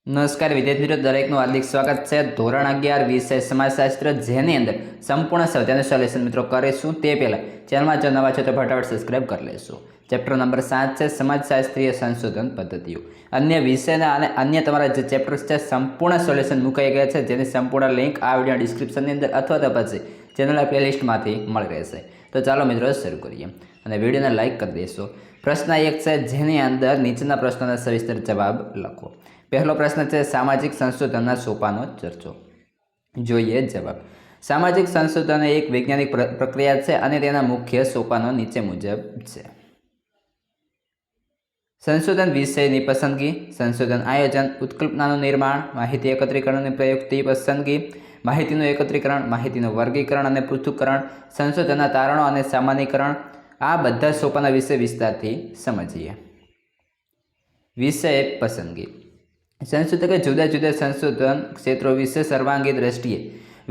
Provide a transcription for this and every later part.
નમસ્કાર વિદ્યાર્થી મિત્રો, દરેકનું હાર્દિક સ્વાગત છે. ધોરણ 11 વિષય સમાજશાસ્ત્ર, જેની અંદર સંપૂર્ણ સ્વાધ્યાયનું સોલ્યુશન મિત્રો કરીશું. તે પહેલાં ચેનલમાં જો નવા છો તો ફટાફટ સબસ્ક્રાઇબ કરી લેશો. ચેપ્ટર નંબર 7 છે સમાજશાસ્ત્રીય સંશોધન પદ્ધતિઓ. અન્ય વિષયના અને અન્ય તમારા જે ચેપ્ટર્સ છે સંપૂર્ણ સોલ્યુશન મુકાઈ ગયા છે, જેની સંપૂર્ણ લિંક આ વિડીયો ડિસ્ક્રિપ્શનની અંદર અથવા તો પછી ચેનલના પ્લેલિસ્ટમાંથી મળી રહેશે. તો ચાલો મિત્રો શરૂ કરીએ અને વિડીયોને લાઇક કરી દેશો. પ્રશ્ન 1 છે, જેની અંદર નીચેના પ્રશ્નોના સવિસ્તર જવાબ લખો. પહેલો પ્રશ્ન છે સામાજિક સંશોધનના સોપાનો ચર્ચો. જોઈએ જવાબ. સામાજિક સંશોધન એ એક વૈજ્ઞાનિક પ્રક્રિયા છે અને તેના મુખ્ય સોપાનો નીચે મુજબ છે. સંશોધન વિષયની પસંદગી, સંશોધન આયોજન, ઉત્કલ્પનાનું નિર્માણ, માહિતી એકત્રીકરણની પ્રયુક્તિ પસંદગી, માહિતીનું એકત્રીકરણ, માહિતીનું વર્ગીકરણ અને પૃથ્થકરણ, સંશોધનના તારણો અને સામાન્યકરણ. આ બધા સોપાના વિશે વિસ્તારથી સમજીએ. વિષય પસંદગી. સંશોધકે જુદા જુદા સંશોધન ક્ષેત્રો વિશે સર્વાંગી દ્રષ્ટિએ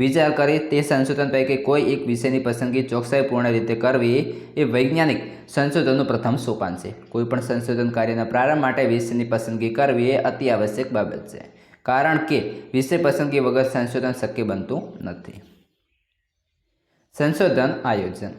વિચાર કરી તે સંશોધન પૈકી કોઈ એક વિષયની પસંદગી ચોકસાઈપૂર્ણ રીતે કરવી એ વૈજ્ઞાનિક સંશોધનનું પ્રથમ સોપાન છે. કોઈપણ સંશોધન કાર્યના પ્રારંભ માટે વિષયની પસંદગી કરવી એ અતિ આવશ્યક બાબત છે, કારણ કે વિષય પસંદગી વગર સંશોધન શક્ય બનતું નથી. સંશોધન આયોજન.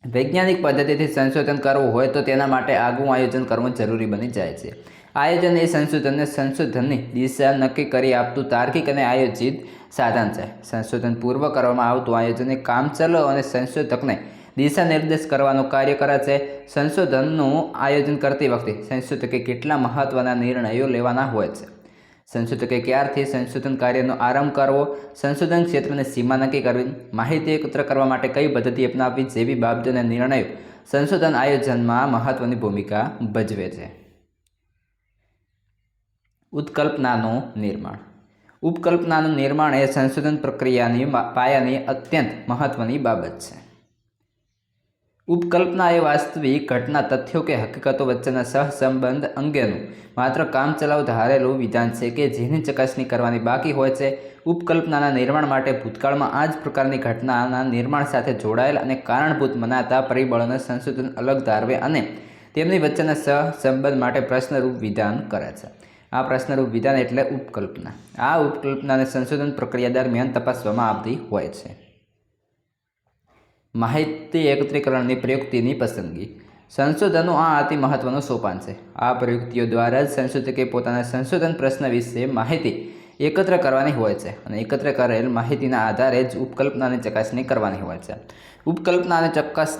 વૈજ્ઞાનિક પદ્ધતિથી સંશોધન કરવું હોય તો તેના માટે આગવું આયોજન કરવું જરૂરી બની જાય છે. આયોજન એ સંશોધનની દિશા નક્કી કરી આપતું તાર્કિક અને આયોજિત સાધન છે. સંશોધન પૂર્વ કરવામાં આવતું આયોજન એ કામચલાઉ અને સંશોધકને દિશા નિર્દેશ કરવાનું કાર્ય કરે છે. સંશોધનનું આયોજન કરતી વખતે સંશોધકે કેટલા મહત્ત્વના નિર્ણયો લેવાના હોય છે. સંશોધકે ક્યારથી સંશોધન કાર્યનો આરંભ કરવો, સંશોધન ક્ષેત્રની સીમા નક્કી કરવી, માહિતી એકત્ર કરવા માટે કઈ પદ્ધતિ અપનાવવી જેવી બાબતોના નિર્ણયો સંશોધન આયોજનમાં મહત્ત્વની ભૂમિકા ભજવે છે. ઉત્કલ્પનાનું નિર્માણ. ઉપકલ્પનાનું નિર્માણ એ સંશોધન પ્રક્રિયાની પાયાની અત્યંત મહત્ત્વની બાબત છે. ઉપકલ્પના એ વાસ્તવિક ઘટના, તથ્યો કે હકીકતો વચ્ચેના સહસંબંધ અંગેનું માત્ર કામચલાઉ ધારેલું વિધાન છે કે જેની ચકાસણી કરવાની બાકી હોય છે. ઉપકલ્પનાના નિર્માણ માટે ભૂતકાળમાં આ જ પ્રકારની ઘટનાના નિર્માણ સાથે જોડાયેલ અને કારણભૂત મનાતા પરિબળોને સંશોધન અલગ ધારવે અને તેમની વચ્ચેના સહસંબંધ માટે પ્રશ્નરૂપ વિધાન કરે છે. આ પ્રશ્નરૂપ વિધાન એટલે ઉપકલ્પના. આ ઉપકલ્પનાને સંશોધન પ્રક્રિયા દરમિયાન તપાસવામાં આવતી હોય છે. માહિતી એકત્રીકરણની પ્રયુક્તિની પસંદગી. સંશોધનનું આ અતિ મહત્ત્વનું સોપાન છે. આ પ્રયુક્તિઓ દ્વારા જ સંશોધકે પોતાના સંશોધન પ્રશ્ન વિશે માહિતી એકત્ર કરવાની હોય છે અને એકત્ર કરેલ માહિતીના આધારે જ ઉપકલ્પનાની ચકાસણી કરવાની હોય છે. ઉપકલ્પનાને ચોક્કસ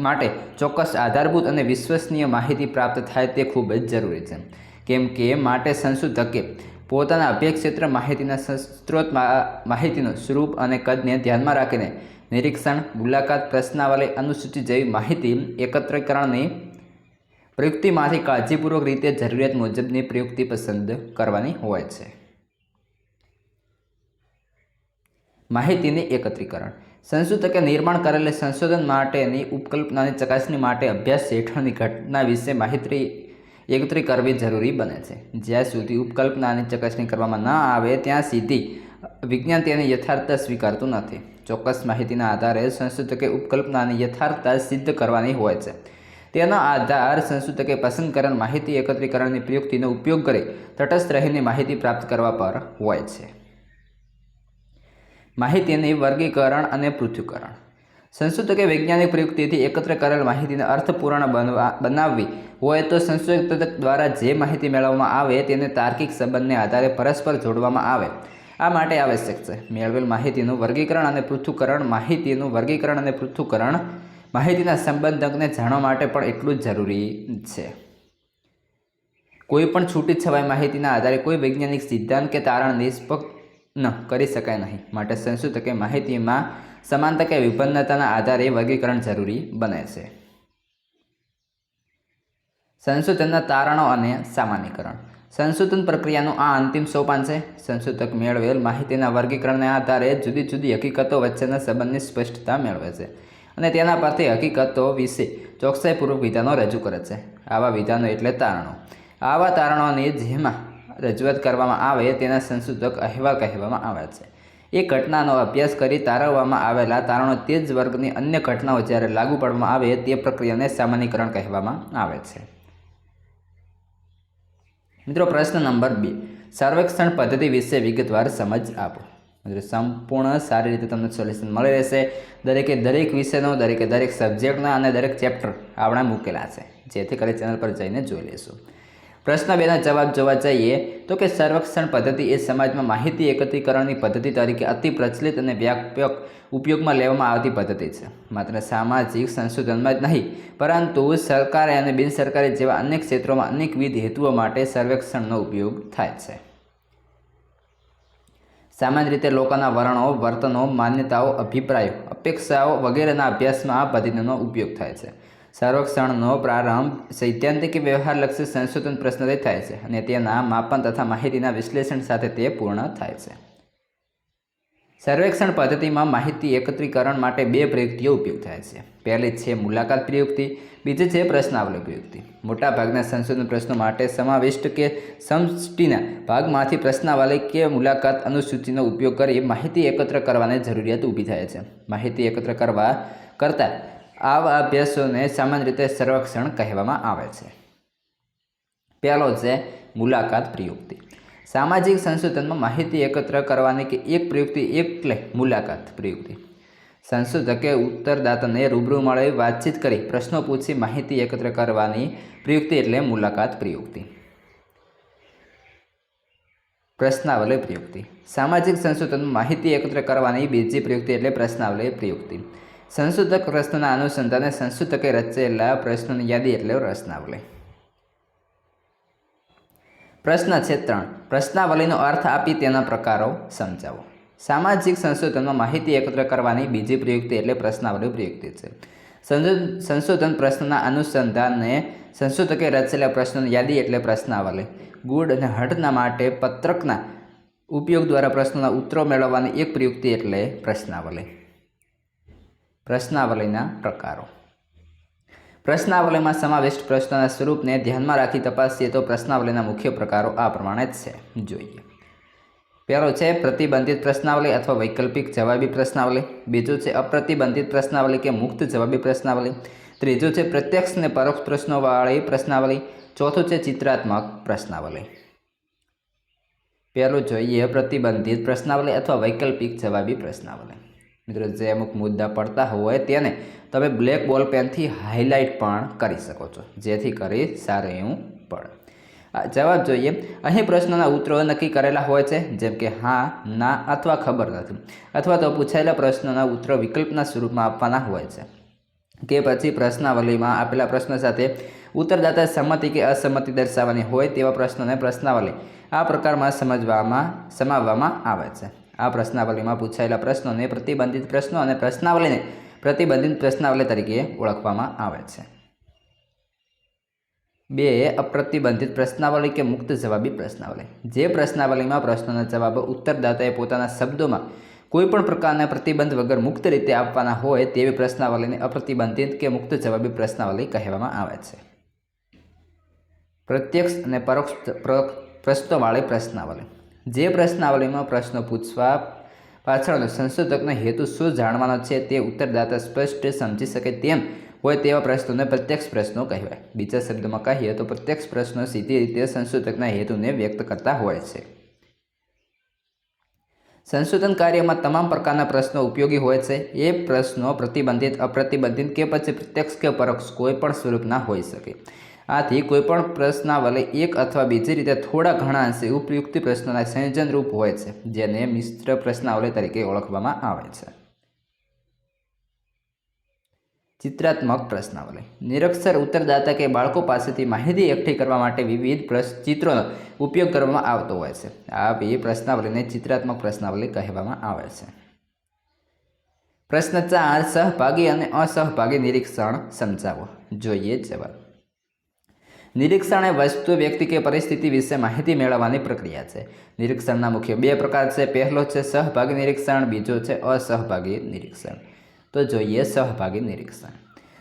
માટે ચોક્કસ આધારભૂત અને વિશ્વસનીય માહિતી પ્રાપ્ત થાય તે ખૂબ જ જરૂરી છે. કેમ કે માટે સંશોધકે પોતાના અભ્યાસ ક્ષેત્ર માહિતીના સ્ત્રોત, માહિતીનું સ્વરૂપ અને કદને ધ્યાનમાં રાખીને નિરીક્ષણ, મુલાકાત, પ્રશ્નાવલી, અનુસૂચિ જેવી માહિતી એકત્રીકરણની પ્રયુક્તિમાંથી કાળજીપૂર્વક રીતે જરૂરિયાત મુજબની પ્રયુક્તિ પસંદ કરવાની હોય છે. માહિતીની એકત્રીકરણ. સંશોધકે નિર્માણ કરેલી સંશોધન માટેની ઉપકલ્પનાની ચકાસણી માટે અભ્યાસ હેઠળની ઘટના વિશે માહિતી એકત્રિત કરવી જરૂરી બને છે. જ્યાં સુધી ઉપકલ્પનાની ચકાસણી કરવામાં ન આવે ત્યાં સુધી વિજ્ઞાન તેની યથાર્થતા સ્વીકારતું નથી. ચોક્કસ માહિતીના આધારે સંશોધકે ઉપકલ્પનાની યથાર્થતા સિદ્ધ કરવાની હોય છે. તેનો આધાર સંશોધકે પસંદ કરેલ માહિતી એકત્રીકરણની પ્રયુક્તિનો ઉપયોગ કરી તટસ્થ રહીને માહિતી પ્રાપ્ત કરવા પર હોય છે. માહિતીની વર્ગીકરણ અને પૃથ્થકરણ. સંશોધકે વૈજ્ઞાનિક પ્રયુક્તિથી એકત્ર કરેલ માહિતીને અર્થપૂર્ણ બનાવવી હોય તો સંશોધક દ્વારા જે માહિતી મેળવવામાં આવે તેને તાર્કિક સંબંધને આધારે પરસ્પર જોડવામાં આવે. આ માટે આવશ્યક છે. મેળવેલ માહિતીનું વર્ગીકરણ અને પૃથ્થકરણ. માહિતીનું વર્ગીકરણ અને પૃથ્થકરણ માહિતીના સંબંધકને જાણવા માટે પણ એટલું જ જરૂરી છે. કોઈ પણ છૂટી છવાઈ માહિતીના આધારે કોઈ વૈજ્ઞાનિક સિદ્ધાંત કે તારણ નિષ્પન્ન કરી શકાય નહીં. માટે સંશોધકે માહિતીમાં સમાનતા કે વિભિન્નતાના આધારે વર્ગીકરણ જરૂરી બને છે. સંશોધનના તારણો અને સામાન્યકરણ. સંશોધન પ્રક્રિયાનું આ અંતિમ સોપાન છે. સંશોધક મેળવેલ માહિતીના વર્ગીકરણના આધારે જુદી જુદી હકીકતો વચ્ચેના સંબંધની સ્પષ્ટતા મેળવે છે અને તેના પરથી હકીકતો વિશે ચોકસાઈપૂર્વક વિધાનો રજૂ કરે છે. આવા વિધાનો એટલે તારણો. આવા તારણોની જેમાં રજૂઆત કરવામાં આવે તેના સંશોધક અહેવાલ કહેવામાં આવે છે. એ ઘટનાનો અભ્યાસ કરી તારવવામાં આવેલા તારણો તે જ વર્ગની અન્ય ઘટનાઓ જ્યારે લાગુ પાડવામાં આવે તે પ્રક્રિયાને સામાન્યકરણ કહેવામાં આવે છે. મિત્રો પ્રશ્ન નંબર 2. સર્વેક્ષણ પદ્ધતિ વિશે વિગતવાર સમજ આપો. સંપૂર્ણ સારી રીતે તમને સોલ્યુશન મળી રહેશે. દરેક વિષયનો, દરેક સબ્જેક્ટના અને દરેક ચેપ્ટર આપણે મૂકેલા છે, જેથી કરી ચેનલ પર જઈને જોઈ લેશું. પ્રશ્ન 2ના જવાબ જોવા જઈએ તો કે સર્વેક્ષણ પદ્ધતિ એ સમાજમાં માહિતી એકત્રીકરણની પદ્ધતિ તરીકે અતિ પ્રચલિત અને વ્યાપક ઉપયોગમાં લેવામાં આવતી પદ્ધતિ છે. માત્ર સામાજિક સંશોધનમાં જ નહીં, પરંતુ સરકારી અને બિનસરકારી જેવા અનેક ક્ષેત્રોમાં અનેકવિધ હેતુઓ માટે સર્વેક્ષણનો ઉપયોગ થાય છે. સામાન્ય રીતે લોકોના વલણો, વર્તનો, માન્યતાઓ, અભિપ્રાયો, અપેક્ષાઓ વગેરેના અભ્યાસમાં આ પદ્ધતિનો ઉપયોગ થાય છે. સર્વેક્ષણનો પ્રારંભ સૈદ્ધાંતિક વ્યવહારલક્ષી સંશોધન પ્રશ્નથી થાય છે અને તેના માપન તથા માહિતીના વિશ્લેષણ સાથે તે પૂર્ણ થાય છે. સર્વેક્ષણ પદ્ધતિમાં માહિતી એકત્રીકરણ માટે 2 પ્રયુક્તિઓ ઉપયોગ થાય છે. પહેલી છે મુલાકાત પ્રયુક્તિ, બીજી છે પ્રશ્નાવલી પ્રયુક્તિ. મોટાભાગના સંશોધન પ્રશ્નો માટે સમાવિષ્ટ કે સમષ્ટિના ભાગમાંથી પ્રશ્નાવલી કે મુલાકાત અનુસૂચિનો ઉપયોગ કરી માહિતી એકત્ર કરવાની જરૂરિયાત ઊભી થાય છે. માહિતી એકત્ર કરતા આવા અભ્યાસોને સામાન્ય રીતે સર્વેક્ષણ કહેવામાં આવે છે. પહેલો છે મુલાકાત પ્રયુક્તિ. સામાજિક સંશોધનમાં માહિતી એકત્ર કરવાની કે એક પ્રયુક્તિ એટલે મુલાકાત પ્રયુક્તિ. સંશોધકે ઉત્તરદાતાને રૂબરૂ મળી વાતચીત કરી પ્રશ્નો પૂછી માહિતી એકત્ર કરવાની પ્રયુક્તિ એટલે મુલાકાત પ્રયુક્તિ. પ્રશ્નાવલી પ્રયુક્તિ. સામાજિક સંશોધનમાં માહિતી એકત્ર કરવાની બીજી પ્રયુક્તિ એટલે પ્રશ્નાવલી પ્રયુક્તિ. સંશોધક પ્રશ્નના અનુસંધાને સંશોધકે રચેલા પ્રશ્નોની યાદી એટલે પ્રશ્નાવલી. પ્રશ્ન છે 3. પ્રશ્નાવલીનો અર્થ આપી તેના પ્રકારો સમજાવો. સામાજિક સંશોધનમાં માહિતી એકત્ર કરવાની બીજી પ્રયુક્તિ એટલે પ્રશ્નાવલી પ્રયુક્તિ છે. સંશોધન પ્રશ્નના અનુસંધાને સંશોધકે રચેલા પ્રશ્નોની યાદી એટલે પ્રશ્નાવલી. ગુડ અને હટના માટે પત્રકના ઉપયોગ દ્વારા પ્રશ્નોના ઉત્તરો મેળવવાની એક પ્રયુક્તિ એટલે પ્રશ્નાવલી. પ્રશ્નાવલીના પ્રકારો. પ્રશ્નાવલીમાં સમાવિષ્ટ પ્રશ્નોના સ્વરૂપને ધ્યાનમાં રાખી તપાસીએ તો પ્રશ્નાવલીના મુખ્ય પ્રકારો આ પ્રમાણે જ છે. જોઈએ. પહેલો છે પ્રતિબંધિત પ્રશ્નાવલી અથવા વૈકલ્પિક જવાબી પ્રશ્નાવલી. બીજું છે અપ્રતિબંધિત પ્રશ્નાવલી કે મુક્ત જવાબી પ્રશ્નાવલી. ત્રીજું છે પ્રત્યક્ષ અને પરોક્ષ પ્રશ્નોવાળી પ્રશ્નાવલી. ચોથું છે ચિત્રાત્મક પ્રશ્નાવલી. પહેલું જોઈએ પ્રતિબંધિત પ્રશ્નાવલી અથવા વૈકલ્પિક જવાબી પ્રશ્નાવલી. મિત્રો, જે અમુક મુદ્દા પડતા હોય તેને તમે બ્લેક બોલ પેનથી હાઇલાઇટ પણ કરી શકો છો, જેથી કરી સારું એવું પડે. જવાબ જોઈએ. અહીં પ્રશ્નોના ઉત્તરો નક્કી કરેલા હોય છે, જેમ કે હા, ના અથવા ખબર નથી, અથવા તો પૂછાયેલા પ્રશ્નોના ઉત્તરો વિકલ્પના સ્વરૂપમાં આપવાના હોય છે, કે પછી પ્રશ્નાવલીમાં આપેલા પ્રશ્નો સાથે ઉત્તરદાતા સંમતિ કે અસંમતિ દર્શાવવાની હોય તેવા પ્રશ્નોને પ્રશ્નાવલી આ પ્રકારમાં સમાવવામાં આવે છે. આ પ્રશ્નાવલીમાં પૂછાયેલા પ્રશ્નોને પ્રતિબંધિત પ્રશ્નો અને પ્રશ્નાવલીને પ્રતિબંધિત પ્રશ્નાવલી તરીકે ઓળખવામાં આવે છે. 2. અપ્રતિબંધિત પ્રશ્નાવલી કે મુક્ત જવાબી પ્રશ્નાવલી. જે પ્રશ્નાવલીમાં પ્રશ્નોના જવાબો ઉત્તરદાતાએ પોતાના શબ્દોમાં કોઈપણ પ્રકારના પ્રતિબંધ વગર મુક્ત રીતે આપવાના હોય તેવી પ્રશ્નાવલીને અપ્રતિબંધિત કે મુક્ત જવાબી પ્રશ્નાવલી કહેવામાં આવે છે. પ્રત્યક્ષ અને પરોક્ષ પ્રશ્નોવાળી પ્રશ્નાવલી. જે પ્રશ્નાવલીમાં પ્રશ્નો પૂછવા પાછળનો સંશોધકનો હેતુ શું જાણવાનો છે તે ઉત્તરદાતા સ્પષ્ટ સમજી શકે તેમ હોય તેવા પ્રશ્નોને પ્રત્યક્ષ પ્રશ્નો કહેવાય. બીજા શબ્દોમાં કહીએ તો પ્રત્યક્ષ પ્રશ્નો સીધી રીતે સંશોધકના હેતુને વ્યક્ત કરતા હોય છે. સંશોધન કાર્યમાં તમામ પ્રકારના પ્રશ્નો ઉપયોગી હોય છે. એ પ્રશ્નો પ્રતિબંધિત, અપ્રતિબંધિત કે પછી પ્રત્યક્ષ કે પરોક્ષ કોઈ પણ સ્વરૂપના હોઈ શકે. આથી કોઈપણ પ્રશ્નાવલી એક અથવા બીજી રીતે થોડા ઘણા અંશે ઉપયુક્ત પ્રશ્નોના સંયોજન રૂપ હોય છે, જેને મિશ્ર પ્રશ્નાવલી તરીકે ઓળખવામાં આવે છે. ચિત્રાત્મક પ્રશ્નાવલી. નિરક્ષર ઉત્તરદાતા કે બાળકો પાસેથી માહિતી એકઠી કરવા માટે વિવિધ ચિત્રોનો ઉપયોગ કરવામાં આવતો હોય છે. આ બે પ્રશ્નાવલીને ચિત્રાત્મક પ્રશ્નાવલી કહેવામાં આવે છે. પ્રશ્ન 4. સહભાગી અને અસહભાગી નિરીક્ષણ સમજાવો. જોઈએ જવાબ. નિરીક્ષણ એ વસ્તુ, વ્યક્તિ કે પરિસ્થિતિ વિશે માહિતી મેળવવાની પ્રક્રિયા છે. નિરીક્ષણના મુખ્ય 2 પ્રકાર છે. પહેલો છે સહભાગી નિરીક્ષણ, બીજો છે અસહભાગી નિરીક્ષણ. તો જોઈએ સહભાગી નિરીક્ષણ.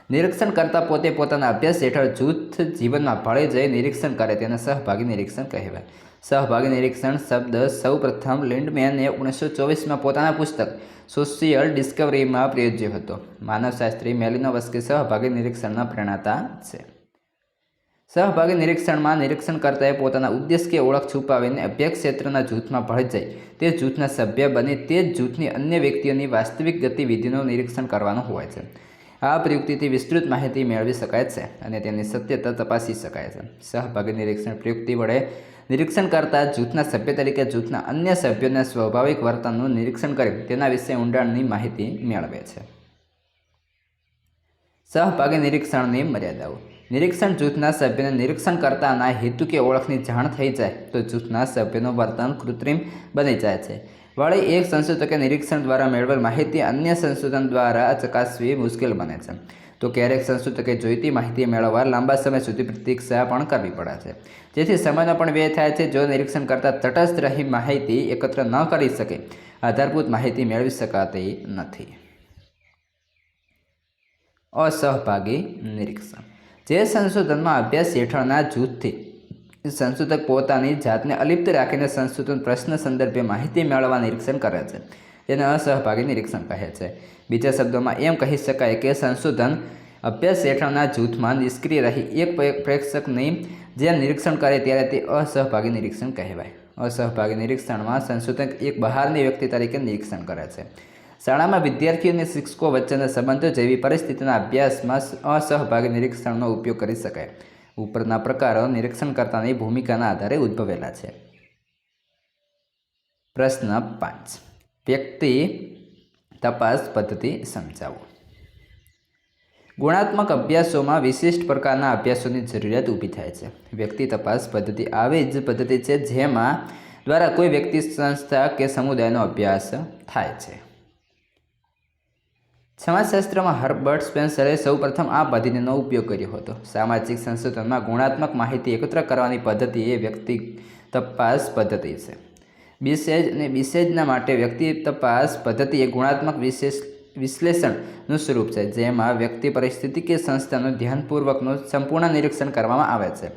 નિરીક્ષણ કરતા પોતે પોતાના અભ્યાસ હેઠળ જૂથ જીવનમાં ભળી જઈ નિરીક્ષણ કરે તેને સહભાગી નિરીક્ષણ કહેવાય. સહભાગી નિરીક્ષણ શબ્દ સૌ પ્રથમ લિન્ડમેને 1924માં પોતાના પુસ્તક સોશિયલ ડિસ્કવરીમાં પ્રયોજ્યો હતો. માનવશાસ્ત્રી મેલિનોવસ્કી સહભાગી નિરીક્ષણના પ્રેરણાતા છે. સહભાગી નિરીક્ષણમાં નિરીક્ષણકર્તાએ પોતાના ઉદ્દેશ કે ઓળખ છુપાવીને અભ્યાસ ક્ષેત્રના જૂથમાં ભળી જાય તે જૂથના સભ્ય બની તે જ જૂથની અન્ય વ્યક્તિઓની વાસ્તવિક ગતિવિધિનું નિરીક્ષણ કરવાનું હોય છે. આ પ્રયુક્તિથી વિસ્તૃત માહિતી મેળવી શકાય છે અને તેની સત્યતા તપાસી શકાય છે. સહભાગી નિરીક્ષણ પ્રયુક્તિ વડે નિરીક્ષણ કરતા જૂથના સભ્ય તરીકે જૂથના અન્ય સભ્યોના સ્વાભાવિક વર્તનનું નિરીક્ષણ કરી તેના વિશે ઊંડાણની માહિતી મેળવે છે. સહભાગી નિરીક્ષણની મર્યાદાઓ. નિરીક્ષણ જૂથના સભ્યને નિરીક્ષણ કરતાના હેતુ કે ઓળખની જાણ થઈ જાય તો જૂથના સભ્યનું વર્તન કૃત્રિમ બની જાય છે. વળી એક સંશોધકે નિરીક્ષણ દ્વારા મેળવેલ માહિતી અન્ય સંશોધન દ્વારા ચકાસવી મુશ્કેલ બને છે. તો ક્યારેક સંશોધકે જોઈતી માહિતી મેળવવા લાંબા સમય સુધી પ્રતીક્ષા પણ કરવી પડે છે, જેથી સમયનો પણ વ્યય થાય છે. જો નિરીક્ષણ કરતા તટસ્થ રહી માહિતી એકત્ર ન કરી શકે આધારભૂત માહિતી મેળવી શકાતી નથી. અસહભાગી નિરીક્ષણ. જે સંશોધનમાં અભ્યાસ હેઠળના જૂથથી સંશોધક પોતાની જાતને અલિપ્ત રાખીને સંશોધન પ્રશ્ન સંદર્ભે માહિતી મેળવવા નિરીક્ષણ કરે છે તેને અસહભાગી નિરીક્ષણ કહે છે. બીજા શબ્દોમાં એમ કહી શકાય કે સંશોધન અભ્યાસ હેઠળના જૂથમાં નિષ્ક્રિય રહી એક પ્રેક્ષકની જે નિરીક્ષણ કરે ત્યારે તે અસહભાગી નિરીક્ષણ કહેવાય. અસહભાગી નિરીક્ષણમાં સંશોધક એક બહારની વ્યક્તિ તરીકે નિરીક્ષણ કરે છે. શાળામાં વિદ્યાર્થીઓ અને શિક્ષકો વચ્ચેના સંબંધો જેવી પરિસ્થિતિના અભ્યાસમાં અસહભાગી નિરીક્ષણનો ઉપયોગ કરી શકાય. ઉપરના પ્રકારો નિરીક્ષણકર્તાની ભૂમિકાના આધારે ઉદ્ભવેલા છે. પ્રશ્ન 5. વ્યક્તિ તપાસ પદ્ધતિ સમજાવો. ગુણાત્મક અભ્યાસોમાં વિશિષ્ટ પ્રકારના અભ્યાસોની જરૂરિયાત ઊભી થાય છે. વ્યક્તિ તપાસ પદ્ધતિ આવી જ પદ્ધતિ છે જેમાં દ્વારા કોઈ વ્યક્તિ, સંસ્થા કે સમુદાયનો અભ્યાસ થાય છે. સમાજશાસ્ત્રમાં હર્બર્ટ સ્પેન્સરે સૌપ્રથમ આ પદ્ધતિનો ઉપયોગ કર્યો હતો. સામાજિક સંશોધનમાં ગુણાત્મક માહિતી એકત્ર કરવાની પદ્ધતિ એ વ્યક્તિ તપાસ પદ્ધતિ છે. બિસેજ અને બિસેજના માટે વ્યક્તિ તપાસ પદ્ધતિ એ ગુણાત્મક વિશ્લેષણનું સ્વરૂપ છે જેમાં વ્યક્તિ, પરિસ્થિતિ કે સંસ્થાનું ધ્યાનપૂર્વકનું સંપૂર્ણ નિરીક્ષણ કરવામાં આવે છે.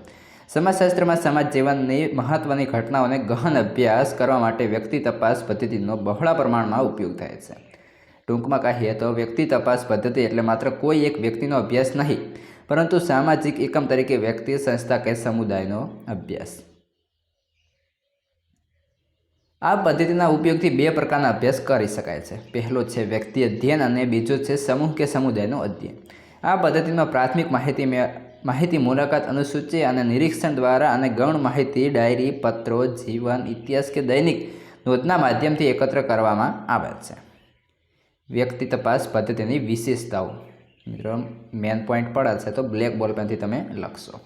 સમાજશાસ્ત્રમાં સમાજ જીવનની મહત્ત્વની ઘટનાઓને ગહન અભ્યાસ કરવા માટે વ્યક્તિ તપાસ પદ્ધતિનો બહોળા પ્રમાણમાં ઉપયોગ થાય છે. ટૂંકમાં કહીએ તો વ્યક્તિ તપાસ પદ્ધતિ એટલે માત્ર કોઈ એક વ્યક્તિનો અભ્યાસ નહીં, પરંતુ સામાજિક એકમ તરીકે વ્યક્તિ, સંસ્થા કે સમુદાયનો અભ્યાસ. આ પદ્ધતિના ઉપયોગથી બે પ્રકારના અભ્યાસ કરી શકાય છે. પહેલો છે વ્યક્તિ અધ્યયન અને બીજો છે સમૂહ કે સમુદાયનું અધ્યયન. આ પદ્ધતિમાં પ્રાથમિક માહિતી મુલાકાત, અનુસૂચિ અને નિરીક્ષણ દ્વારા અને ગૌણ માહિતી ડાયરી, પત્રો, જીવન, ઇતિહાસ કે દૈનિક નોંધના માધ્યમથી એકત્ર કરવામાં આવે છે. વ્યક્તિ તપાસ પદ્ધતિની વિશેષતાઓ. મિત્રો મેન પોઈન્ટ પડે છે તો બ્લેક બોલ પેનથી તમે લખશો.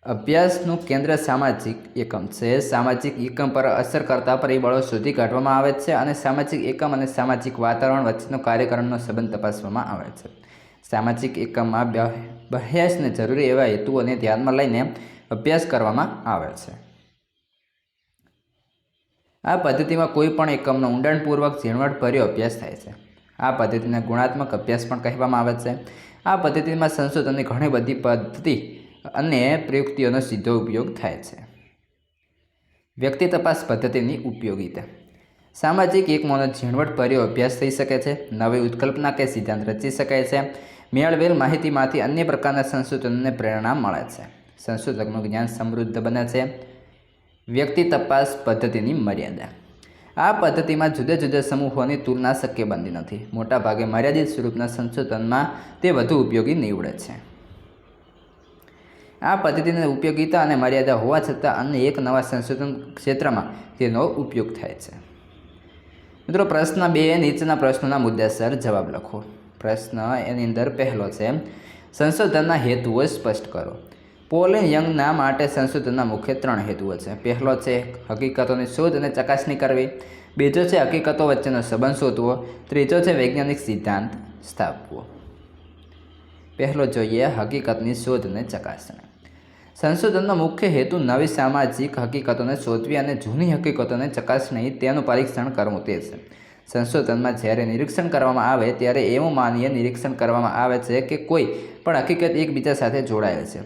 અભ્યાસનું કેન્દ્ર સામાજિક એકમ છે. સામાજિક એકમ પર અસર કરતા પરિબળો શોધી કાઢવામાં આવે છે અને સામાજિક એકમ અને સામાજિક વાતાવરણ વચ્ચેનો કાર્યકરણનો સંબંધ તપાસવામાં આવે છે. સામાજિક એકમમાં અભ્યાસને જરૂરી એવા હેતુઓને ધ્યાનમાં લઈને અભ્યાસ કરવામાં આવે છે. આ પદ્ધતિમાં કોઈ પણ એકમનો ઊંડાણપૂર્વક ઝીણવટભર્યો અભ્યાસ થાય છે. આ પદ્ધતિને ગુણાત્મક અભ્યાસ પણ કહેવામાં આવે છે. આ પદ્ધતિમાં સંશોધનની ઘણી બધી પદ્ધતિ અને પ્રયુક્તિઓનો સીધો ઉપયોગ થાય છે. વ્યક્તિ તપાસ પદ્ધતિની ઉપયોગિતા. સામાજિક એકમોનો ઝીણવટભર્યો અભ્યાસ થઈ શકે છે. નવી ઉત્કલ્પના કે સિદ્ધાંત રચી શકાય છે. મેળવેલ માહિતીમાંથી અન્ય પ્રકારના સંશોધનને પ્રેરણા મળે છે. સંશોધકનું જ્ઞાન સમૃદ્ધ બને છે. વ્યક્તિ તપાસ પદ્ધતિની મર્યાદા. આ પદ્ધતિમાં જુદા જુદા સમૂહોની તુલના શક્ય બનતી નથી. મોટાભાગે મર્યાદિત સ્વરૂપના સંશોધનમાં તે વધુ ઉપયોગી નીવડે છે. આ પદ્ધતિની ઉપયોગિતા અને મર્યાદા હોવા છતાં અન્ય એક નવા સંશોધન ક્ષેત્રમાં તેનો ઉપયોગ થાય છે. મિત્રો પ્રશ્ન 2 નીચેના પ્રશ્નોના મુદ્દાસર જવાબ લખો. પ્રશ્ન એની અંદર પહેલો છે સંશોધનના હેતુઓ સ્પષ્ટ કરો. પોલિન યંગના માટે સંશોધનના મુખ્ય 3 હેતુઓ છે. પહેલો છે હકીકતોની શોધ અને ચકાસણી કરવી. બીજો છે હકીકતો વચ્ચેનો સંબંધ શોધવો. ત્રીજો છે વૈજ્ઞાનિક સિદ્ધાંત સ્થાપવો. પહેલો જોઈએ હકીકતની શોધ અને ચકાસણી. સંશોધનનો મુખ્ય હેતુ નવી સામાજિક હકીકતોને શોધવી અને જૂની હકીકતોને ચકાસણી તેનું પરીક્ષણ કરવું તે છે. સંશોધનમાં જ્યારે નિરીક્ષણ કરવામાં આવે ત્યારે એવું માનીને નિરીક્ષણ કરવામાં આવે છે કે કોઈ પણ હકીકત એકબીજા સાથે જોડાયેલ છે.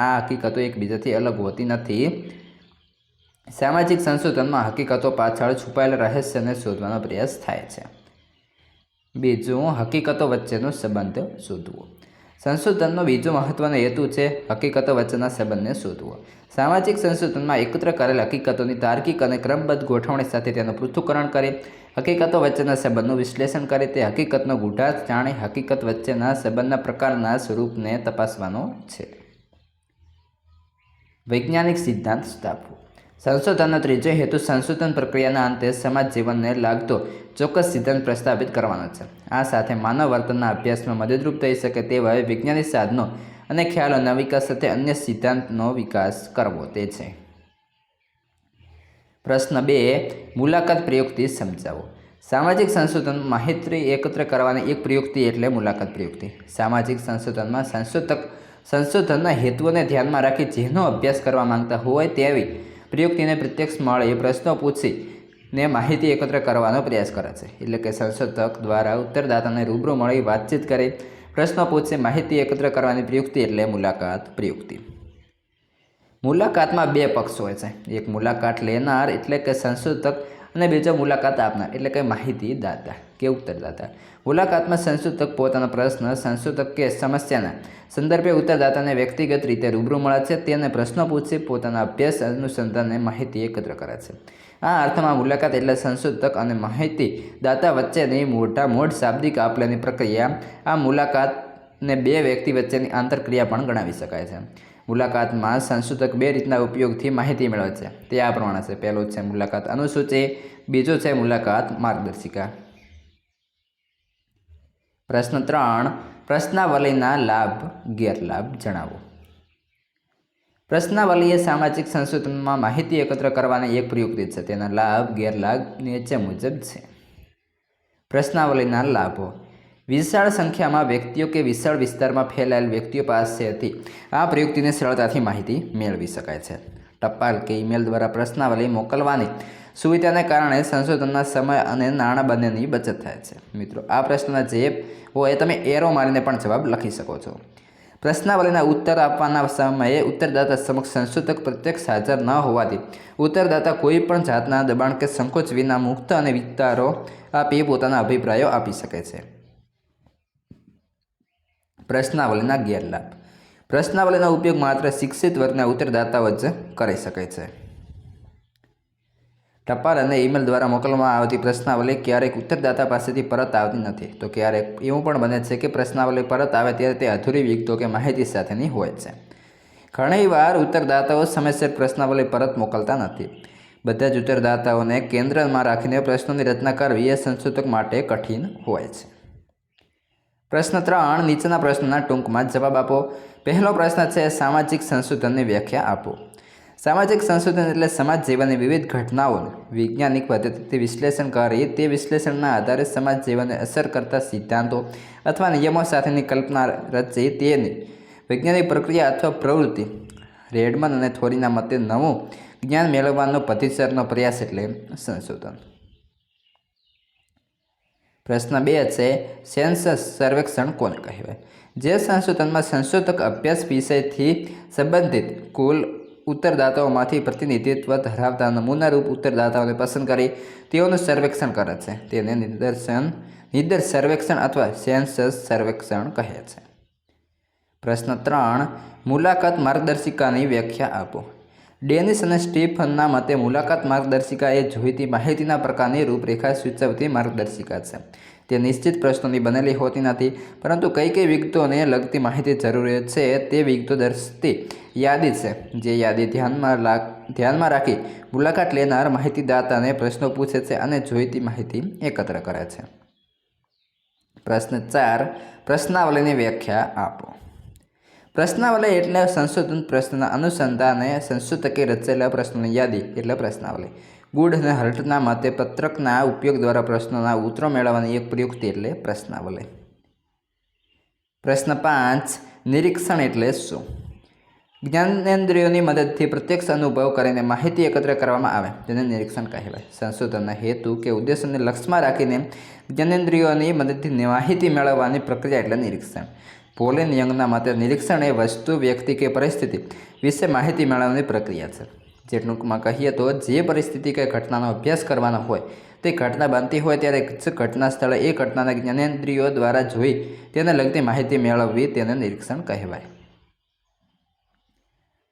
આ હકીકતો એકબીજાથી અલગ હોતી નથી. સામાજિક સંશોધનમાં હકીકતો પાછળ છુપાયેલા રહસ્યને શોધવાનો પ્રયાસ થાય છે. બીજું, હકીકતો વચ્ચેનો સંબંધ શોધવો. સંશોધનનો બીજો મહત્વનો હેતુ છે હકીકતો વચ્ચેના સંબંધને શોધવો. સામાજિક સંશોધનમાં એકત્ર કરેલ હકીકતોની તાર્કિક અને ક્રમબદ્ધ ગોઠવણી સાથે તેનું પૃથ્થકરણ કરી હકીકતો વચ્ચેના સંબંધનું વિશ્લેષણ કરે તે હકીકતનો ગૂઢાર્થ જાણી હકીકત વચ્ચેના સંબંધના પ્રકારના સ્વરૂપને તપાસવાનો છે. વૈજ્ઞાનિક સિદ્ધાંત સ્થાપવો. સંશોધનનો ત્રીજો હેતુ સંશોધન પ્રક્રિયાના અંતે સમાજ જીવનને લાગતો ચોક્કસ સિદ્ધાંત પ્રસ્થાપિત કરવાનો છે. આ સાથે માનવ વર્તનના અભ્યાસમાં મદદરૂપ થઈ શકે તેવા વૈજ્ઞાનિક સાધનો અને ખ્યાલોના વિકાસ સાથે અન્ય સિદ્ધાંતનો વિકાસ કરવો તે છે. પ્રશ્ન 2. મુલાકાત પ્રયુક્તિ સમજાવો. સામાજિક સંશોધનમાં માહિતી એકત્ર કરવાની એક પ્રયુક્તિ એટલે મુલાકાત પ્રયુક્તિ. સામાજિક સંશોધનમાં સંશોધનના હેતુઓને ધ્યાનમાં રાખી જેનો અભ્યાસ કરવા માંગતા હોય તેવી પ્રયુક્તિને પ્રત્યક્ષ મળે પ્રશ્નો પૂછીને માહિતી એકત્ર કરવાનો પ્રયાસ કરે છે. એટલે કે સંશોધક દ્વારા ઉત્તરદાતાને રૂબરૂ મળી વાતચીત કરી પ્રશ્નો પૂછી માહિતી એકત્ર કરવાની પ્રયુક્તિ એટલે મુલાકાત પ્રયુક્તિ. મુલાકાતમાં બે પક્ષ હોય છે. એક મુલાકાત લેનાર એટલે કે સંશોધક અને બીજો મુલાકાત આપનાર એટલે કે માહિતી દાતા કે ઉત્તરદાતા. મુલાકાતમાં સંશોધક પોતાનો પ્રશ્ન સંશોધક કે સમસ્યાના સંદર્ભે ઉત્તરદાતાને વ્યક્તિગત રીતે રૂબરૂ મળે છે. તેને પ્રશ્નો પૂછી પોતાના અભ્યાસ અનુસંધાને માહિતી એકત્ર કરે છે. આ અર્થમાં મુલાકાત એટલે સંશોધક અને માહિતી દાતા વચ્ચેની મોટામોટ શાબ્દિક આપલેની પ્રક્રિયા. આ મુલાકાતને બે વ્યક્તિ વચ્ચેની આંતરક્રિયા પણ ગણાવી શકાય છે. મુલાકાતમાં સંશોધક બે રીતના ઉપયોગથી માહિતી મેળવે છે. તે આ પ્રમાણે છે. પહેલું છે મુલાકાત અનુસૂચિ, બીજો છે મુલાકાત માર્ગદર્શિકા. પ્રશ્ન 3. પ્રશ્નાવલીના લાભ ગેરલાભ જણાવો. પ્રશ્નાવલી એ સામાજિક સંશોધનમાં માહિતી એકત્ર કરવાની એક પ્રયુક્તિ છે. તેના લાભ ગેરલાભ નીચે મુજબ છે. પ્રશ્નાવલીના લાભો. વિશાળ સંખ્યામાં વ્યક્તિઓ કે વિશાળ વિસ્તારમાં ફેલાયેલ વ્યક્તિઓ પાસેથી આ પ્રયુક્તિની સરળતાથી માહિતી મેળવી શકાય છે. ટપાલ કે ઈમેલ દ્વારા પ્રશ્નાવલી મોકલવાની સુવિધાને કારણે સંશોધનના સમય અને નાણાં બંનેની બચત થાય છે. મિત્રો, આ પ્રશ્નના જે હોય તમે એરો મારીને પણ જવાબ લખી શકો છો. પ્રશ્નાવલીના ઉત્તર આપવાના સમયે ઉત્તરદાતા સમક્ષ સંશોધક પ્રત્યક્ષ હાજર ન હોવાથી ઉત્તરદાતા કોઈ પણ જાતના દબાણ કે સંકોચ વિના મુક્ત અને વિસ્તારો આપી પોતાના અભિપ્રાયો આપી શકે છે. પ્રશ્નાવલીના ગેરલાભ. પ્રશ્નાવલીનો ઉપયોગ માત્ર શિક્ષિત વર્ગના ઉત્તરદાતાઓ જ કરી શકે છે. ટપાલ અને ઈમેલ દ્વારા મોકલવામાં આવતી પ્રશ્નાવલી ક્યારેક ઉત્તરદાતા પાસેથી પરત આવતી નથી. તો ક્યારેક એવું પણ બને છે કે પ્રશ્નાવલી પરત આવે ત્યારે તે અધૂરી વિગતો કે માહિતી સાથેની હોય છે. ઘણીવાર ઉત્તરદાતાઓ સમયસર પ્રશ્નાવલી પરત મોકલતા નથી. બધા જ ઉત્તરદાતાઓને કેન્દ્રમાં રાખીને પ્રશ્નોની રચના કરવી એ સંશોધક માટે કઠિન હોય છે. પ્રશ્ન 3. નીચેના પ્રશ્નોના ટૂંકમાં જવાબ આપો. પહેલો પ્રશ્ન છે સામાજિક સંશોધનની વ્યાખ્યા આપો. સામાજિક સંશોધન એટલે સમાજ જીવનની વિવિધ ઘટનાઓનું વૈજ્ઞાનિક પદ્ધતિથી વિશ્લેષણ કરી તે વિશ્લેષણના આધારે સમાજ જીવનને અસર કરતા સિદ્ધાંતો અથવા નિયમો સાથેની કલ્પના રચી તેની વૈજ્ઞાનિક પ્રક્રિયા અથવા પ્રવૃત્તિ. રેડમન અને થોરીના મતે નવું જ્ઞાન મેળવવાનો પદ્ધતિસરનો પ્રયાસ એટલે સંશોધન. પ્રશ્ન 2 છે સેન્સસ સર્વેક્ષણ કોને કહેવાય. જે સંશોધનમાં સંશોધક અભ્યાસ વિષયથી સંબંધિત કુલ ઉત્તરદાતાઓમાંથી પ્રતિનિધિત્વ ધરાવતા નમૂનારૂપ ઉત્તરદાતાઓને પસંદ કરી તેઓનું સર્વેક્ષણ કરે છે તેને નિદર્શ સર્વેક્ષણ અથવા સેન્સસ સર્વેક્ષણ કહે છે. પ્રશ્ન 3. મુલાકાત માર્ગદર્શિકાની વ્યાખ્યા આપો. ડેનિસ અને સ્ટીફનના મતે મુલાકાત માર્ગદર્શિકા એ જોઈતી માહિતીના પ્રકારની રૂપરેખા સૂચવતી માર્ગદર્શિકા છે. તે નિશ્ચિત પ્રશ્નોની બનેલી હોતી નથી, પરંતુ કઈ વિગતોને લગતી માહિતી જરૂરી છે તે વિગતો દર્શાવતી યાદી છે. જે યાદી ધ્યાનમાં રાખી મુલાકાત લેનાર માહિતીદાતાને પ્રશ્નો પૂછે છે અને જોઈતી માહિતી એકત્ર કરે છે. પ્રશ્ન 4. પ્રશ્નાવલીની વ્યાખ્યા આપો. પ્રશ્નાવલી એટલે સંશોધન પ્રશ્નના અનુસંધાને સંશોધકે રચેલા પ્રશ્નોની યાદી એટલે પ્રશ્નાવલી. ગુડ અને હર્ટના મતે પત્રકના ઉપયોગ દ્વારા પ્રશ્નોના ઉત્તરો મેળવવાની એક પ્રયુક્તિ એટલે પ્રશ્નાવલી. પ્રશ્ન 5. નિરીક્ષણ એટલે શું? જ્ઞાનેન્દ્રિયોની મદદથી પ્રત્યક્ષ અનુભવ કરીને માહિતી એકત્ર કરવામાં આવે તેને નિરીક્ષણ કહેવાય. સંશોધનના હેતુ કે ઉદ્દેશોને લક્ષ્યમાં રાખીને જ્ઞાનેન્દ્રિયોની મદદથી માહિતી મેળવવાની પ્રક્રિયા એટલે નિરીક્ષણ. પોલિન યંગના મતે નિરીક્ષણ એ વસ્તુ, વ્યક્તિ કે પરિસ્થિતિ વિશે માહિતી મેળવવાની પ્રક્રિયા છે. જે ટૂંકમાં કહીએ તો જે પરિસ્થિતિ કે ઘટનાનો અભ્યાસ કરવાનો હોય તે ઘટના બનતી હોય ત્યારે ઘટના સ્થળે એ ઘટનાના જ્ઞાનેન્દ્રિયો દ્વારા જોઈ તેને લગતી માહિતી મેળવવી તેને નિરીક્ષણ કહેવાય.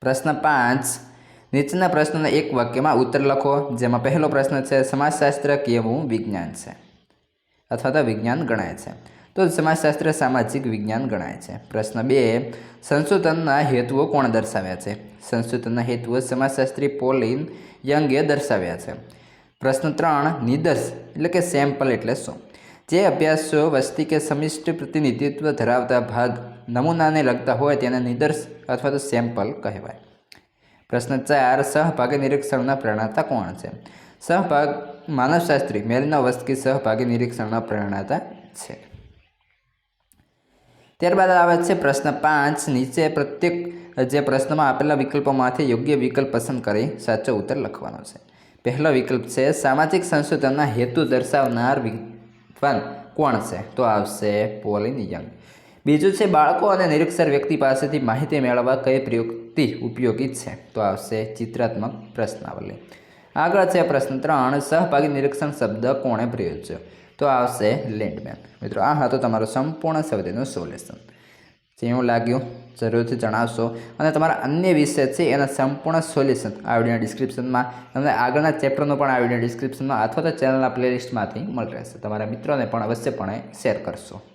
પ્રશ્ન 5. નીચેના પ્રશ્નોના એક વાક્યમાં ઉત્તર લખો. જેમાં પહેલો પ્રશ્ન છે, સમાજશાસ્ત્ર કેવું વિજ્ઞાન છે અથવા તો વિજ્ઞાન ગણાય છે? તો સમાજશાસ્ત્ર સામાજિક વિજ્ઞાન ગણાય છે. પ્રશ્ન 2. સંશોધનના હેતુઓ કોણ દર્શાવ્યા છે? સંશોધનના હેતુઓ સમાજશાસ્ત્રી પોલિન યંગે દર્શાવ્યા છે. પ્રશ્ન 3. નિદર્શ એટલે કે સેમ્પલ એટલે શું? જે અભ્યાસો વસ્તી કે સમિષ્ટિ પ્રતિનિધિત્વ ધરાવતા ભાગ નમૂનાને લગતા હોય તેને નિદર્શ અથવા તો સેમ્પલ કહેવાય. પ્રશ્ન 4. સહભાગી નિરીક્ષણના પ્રણેતા કોણ છે? સહભાગ માનવશાસ્ત્રી મેલિનોવસ્કી સહભાગી નિરીક્ષણના પ્રણેતા છે. ત્યારબાદ આવે છે પ્રશ્ન 5. નીચે પ્રત્યેક જે પ્રશ્નમાં આપેલા વિકલ્પોમાંથી યોગ્ય વિકલ્પ પસંદ કરી સાચો ઉત્તર લખવાનો છે. પહેલો વિકલ્પ છે, સામાજિક સંશોધનના હેતુ દર્શાવનાર વિદ્વાન કોણ છે? તો આવશે પોલિન યંગ. બીજું છે, બાળકો અને નિરીક્ષર વ્યક્તિ પાસેથી માહિતી મેળવવા કઈ પ્રયુક્તિ ઉપયોગી છે? તો આવશે ચિત્રાત્મક પ્રશ્નાવલી. આગળ છે પ્રશ્ન 3. સહભાગી નિરીક્ષણ શબ્દ કોણે પ્રયોજ્યો? તો આવશે લેન્ડમેન. મિત્રો, આ હતું તમારું સંપૂર્ણ સ્વાધ્યાયનું સોલ્યુશન. જેવું લાગ્યું જરૂરથી જણાવશો અને તમારા અન્ય વિષય છે એના સંપૂર્ણ સોલ્યુશન આ વિડીયોના ડિસ્ક્રિપ્શનમાં તમને આગળના ચેપ્ટરનું પણ આ વિડીયો ડિસ્ક્રિપ્શનમાં અથવા તો ચેનલના પ્લેલિસ્ટમાંથી મળી રહેશે. તમારા મિત્રોને પણ અવશ્યપણે શેર કરશો.